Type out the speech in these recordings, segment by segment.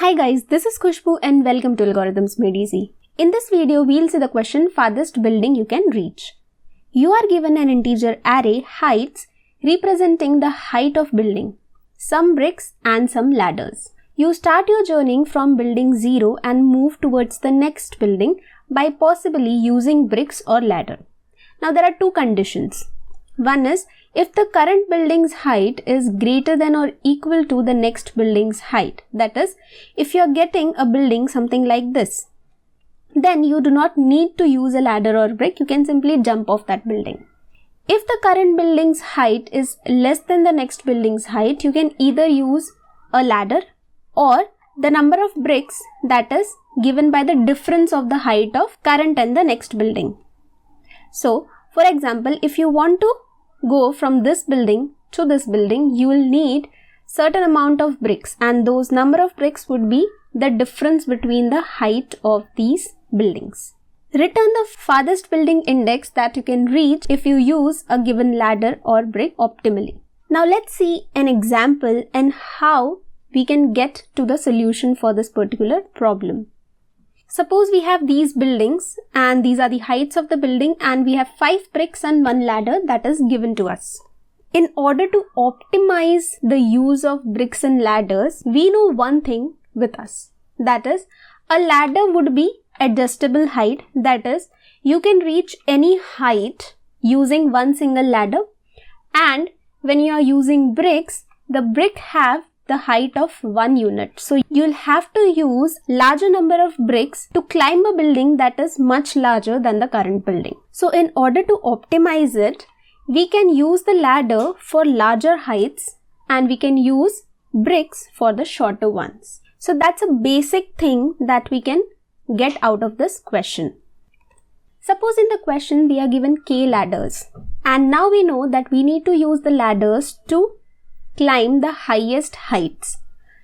Hi guys, this is Khushbu and welcome to Algorithms Made Easy. In this video, we'll see the question farthest building you can reach. You are given an integer array heights representing the height of building, some bricks and some ladders. You start your journey from building 0 and move towards the next building by possibly using bricks or ladder. Now there are two conditions. One is if the current building's height is greater than or equal to the next building's height. That is, if you are getting a building something like this, then you do not need to use a ladder or brick, you can simply jump off that building. If the current building's height is less than the next building's height, you can either use a ladder or the number of bricks that is given by the difference of the height of current and the next building. So, for example, if you want to go from this building to this building, you will need certain amount of bricks, and those number of bricks would be the difference between the height of these buildings. Return the farthest building index that you can reach if you use a given ladder or brick optimally. Now let's see an example and how we can get to the solution for this particular problem. Suppose we have these buildings and these are the heights of the building and we have 5 bricks and 1 ladder that is given to us. In order to optimize the use of bricks and ladders, we know one thing with us. That is, a ladder would be adjustable height. That is, you can reach any height using one single ladder, and when you are using bricks, the brick have the height of 1 unit. So you'll have to use larger number of bricks to climb a building that is much larger than the current building. So in order to optimize it, we can use the ladder for larger heights and we can use bricks for the shorter ones. So that's a basic thing that we can get out of this question. Suppose in the question we are given k ladders, and now we know that we need to use the ladders to climb the highest heights.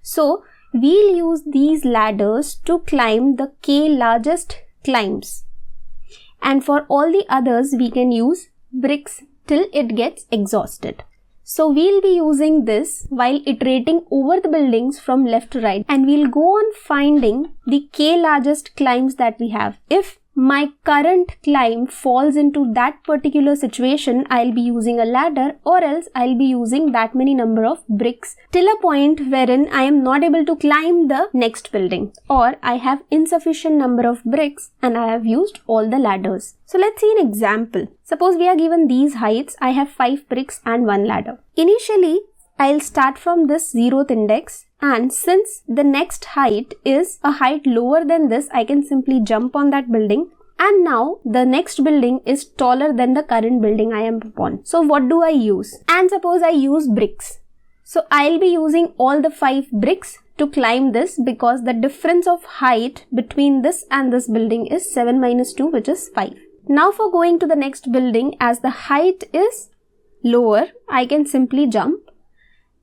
So we'll use these ladders to climb the k largest climbs, and for all the others we can use bricks till it gets exhausted. So we'll be using this while iterating over the buildings from left to right, and we'll go on finding the k largest climbs that we have. If my current climb falls into that particular situation, I'll be using a ladder, or else I'll be using that many number of bricks till a point wherein I am not able to climb the next building, or I have insufficient number of bricks and I have used all the ladders. So let's see an example. Suppose we are given these heights, I have 5 bricks and 1 ladder. Initially, I'll start from this 0th index, and since the next height is a height lower than this, I can simply jump on that building, and now the next building is taller than the current building I am upon. So what do I use? And suppose I use bricks. So I'll be using all the 5 bricks to climb this, because the difference of height between this and this building is 7 minus 2, which is 5. Now for going to the next building, as the height is lower, I can simply jump.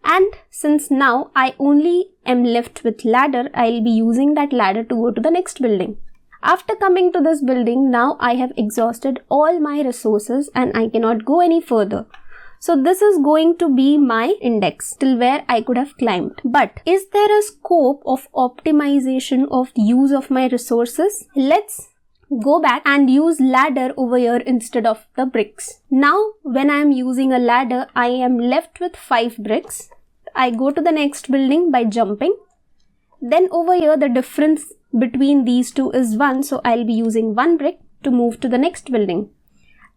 And since now I only am left with ladder, I'll be using that ladder to go to the next building. After coming to this building, now I have exhausted all my resources and I cannot go any further. So this is going to be my index till where I could have climbed. But is there a scope of optimization of use of my resources? Let's go back and use ladder over here instead of the bricks. Now when I am using a ladder, I am left with 5 bricks. I go to the next building by jumping. Then over here the difference between these two is 1, so I'll be using 1 brick to move to the next building.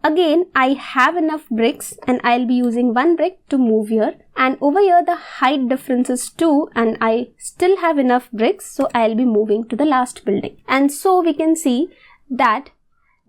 Again, I have enough bricks and I'll be using 1 brick to move here, and over here the height difference is 2 and I still have enough bricks, so I'll be moving to the last building. And so we can see that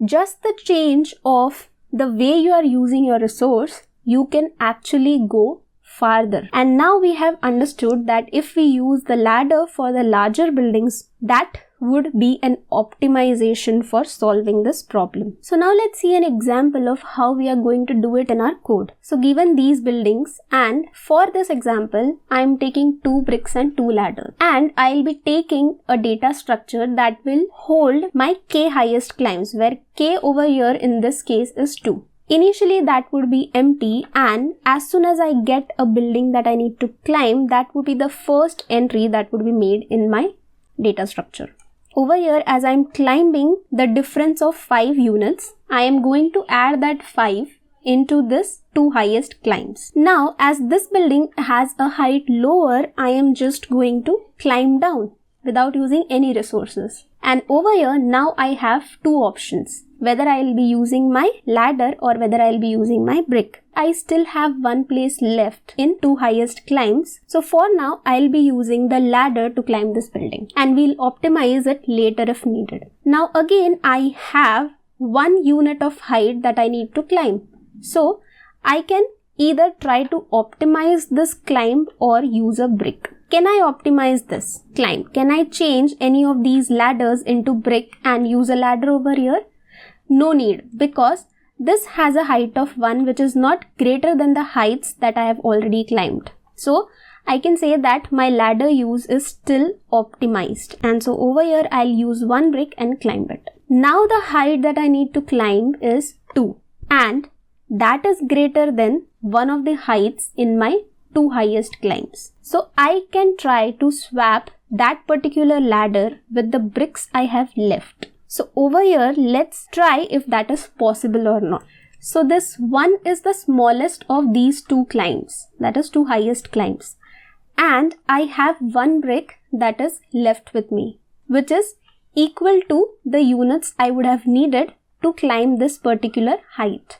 just the change of the way you are using your resource, you can actually go farther. And now we have understood that if we use the ladder for the larger buildings, that would be an optimization for solving this problem. So now let's see an example of how we are going to do it in our code. So given these buildings, and for this example, I am taking 2 bricks and 2 ladders, and I'll be taking a data structure that will hold my k highest climbs, where k over here in this case is 2. Initially that would be empty, and as soon as I get a building that I need to climb, that would be the first entry that would be made in my data structure. Over here, as I'm climbing the difference of 5 units, I am going to add that 5 into this 2 highest climbs. Now, as this building has a height lower, I am just going to climb down without using any resources. And over here, now I have 2 options, whether I'll be using my ladder or whether I'll be using my brick. I still have one place left in 2 highest climbs. So for now, I'll be using the ladder to climb this building, and we'll optimize it later if needed. Now again, I have 1 unit of height that I need to climb. So I can either try to optimize this climb or use a brick. Can I optimize this climb? Can I change any of these ladders into brick and use a ladder over here? No need, because this has a height of 1 which is not greater than the heights that I have already climbed. So I can say that my ladder use is still optimized, and so over here I'll use 1 brick and climb it. Now the height that I need to climb is 2, and that is greater than one of the heights in my 2 highest climbs. So I can try to swap that particular ladder with the bricks I have left. So over here, let's try if that is possible or not. So this 1 is the smallest of these 2 climbs, that is 2 highest climbs. And I have 1 brick that is left with me, which is equal to the units I would have needed to climb this particular height.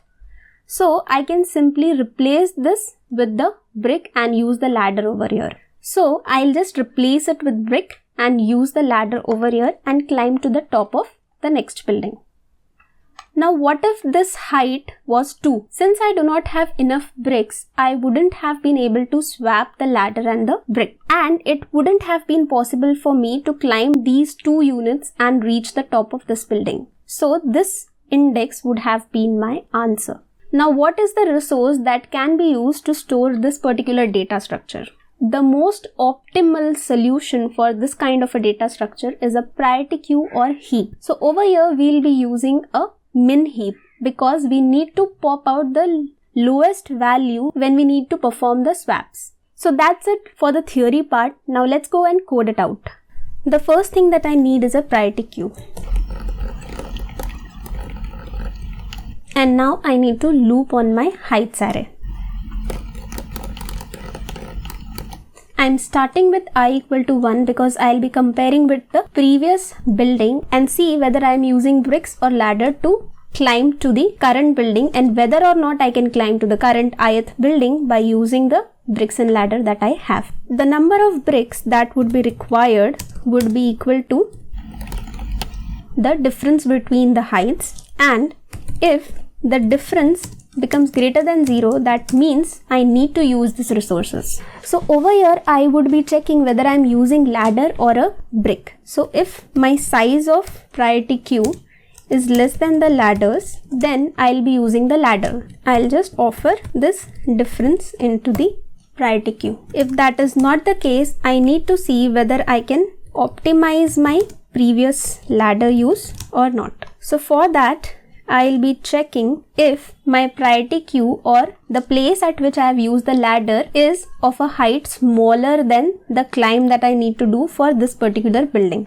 So I can simply replace this with the brick and use the ladder over here. So I'll just replace it with brick and use the ladder over here and climb to the top of the next building. Now what if this height was 2? Since I do not have enough bricks, I wouldn't have been able to swap the ladder and the brick. And it wouldn't have been possible for me to climb these 2 units and reach the top of this building. So this index would have been my answer. Now what is the resource that can be used to store this particular data structure? The most optimal solution for this kind of a data structure is a priority queue or heap. So over here we'll be using a min heap because we need to pop out the lowest value when we need to perform the swaps. So that's it for the theory part. Now let's go and code it out. The first thing that I need is a priority queue. And now I need to loop on my heights array. I'm starting with I equal to 1 because I'll be comparing with the previous building and see whether I'm using bricks or ladder to climb to the current building and whether or not I can climb to the current ith building by using the bricks and ladder that I have. The number of bricks that would be required would be equal to the difference between the heights, and if the difference becomes greater than 0, that means I need to use these resources. So over here I would be checking whether I'm using ladder or a brick. So if my size of priority queue is less than the ladders, then I'll be using the ladder. I'll just offer this difference into the priority queue. If that is not the case, I need to see whether I can optimize my previous ladder use or not. So for that, I'll be checking if my priority queue or the place at which I have used the ladder is of a height smaller than the climb that I need to do for this particular building.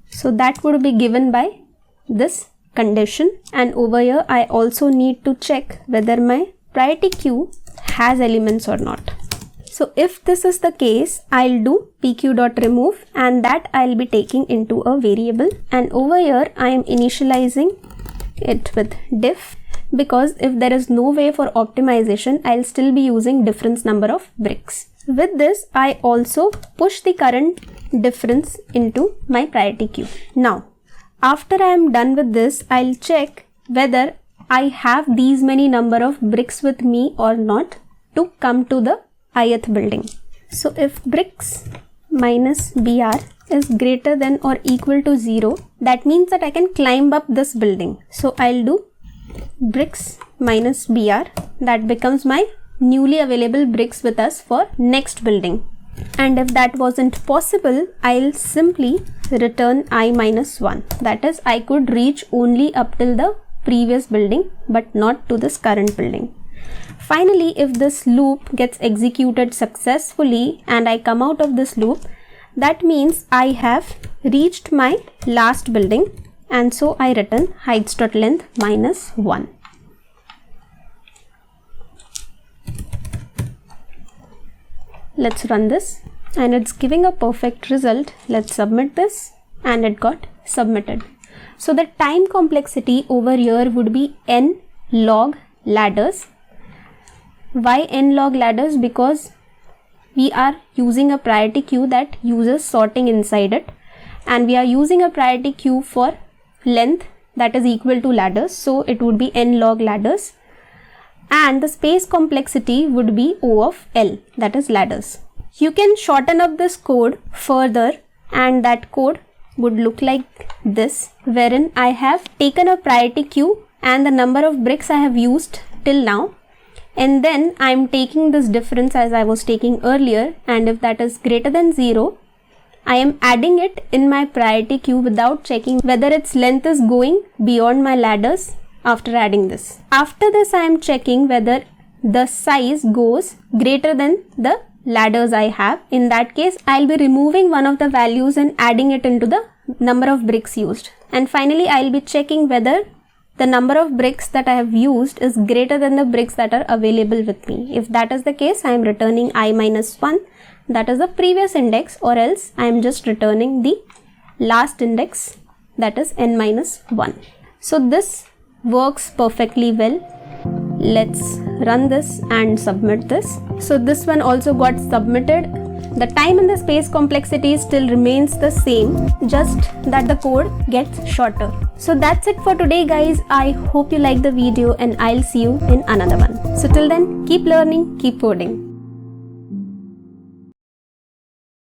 So that would be given by this condition, and over here I also need to check whether my priority queue has elements or not. So if this is the case, I'll do pq.remove and that I'll be taking into a variable, and over here I am initializing it with diff because if there is no way for optimization, I'll still be using difference number of bricks. With this, I also push the current difference into my priority queue. Now, after I am done with this, I'll check whether I have these many number of bricks with me or not to come to the ith building. So if bricks minus br is greater than or equal to 0, that means that I can climb up this building. So I'll do bricks minus br, that becomes my newly available bricks with us for next building. And if that wasn't possible, I'll simply return I minus 1. That is, I could reach only up till the previous building but not to this current building. Finally, if this loop gets executed successfully and I come out of this loop, that means I have reached my last building, and so I return heights.length minus 1. Let's run this, and it's giving a perfect result. Let's submit this, and it got submitted. So the time complexity over here would be n log ladders. Why n log ladders? Because we are using a priority queue that uses sorting inside it, and we are using a priority queue for length that is equal to ladders, so it would be n log ladders, and the space complexity would be O of L, that is ladders. You can shorten up this code further, and that code would look like this, wherein I have taken a priority queue and the number of bricks I have used till now, and then I am taking this difference as I was taking earlier, and if that is greater than 0, I am adding it in my priority queue without checking whether its length is going beyond my ladders after adding this. After this, I am checking whether the size goes greater than the ladders I have. In that case, I'll be removing one of the values and adding it into the number of bricks used. And finally, I'll be checking whether the number of bricks that I have used is greater than the bricks that are available with me. If that is the case, I am returning I minus 1, that is the previous index, or else I am just returning the last index, that is n minus 1. So this works perfectly well. Let's run this and submit this. So this one also got submitted. The time and the space complexity still remains the same, just that the code gets shorter. So that's it for today, guys. I hope you liked the video, and I'll see you in another one. So till then, keep learning, keep coding.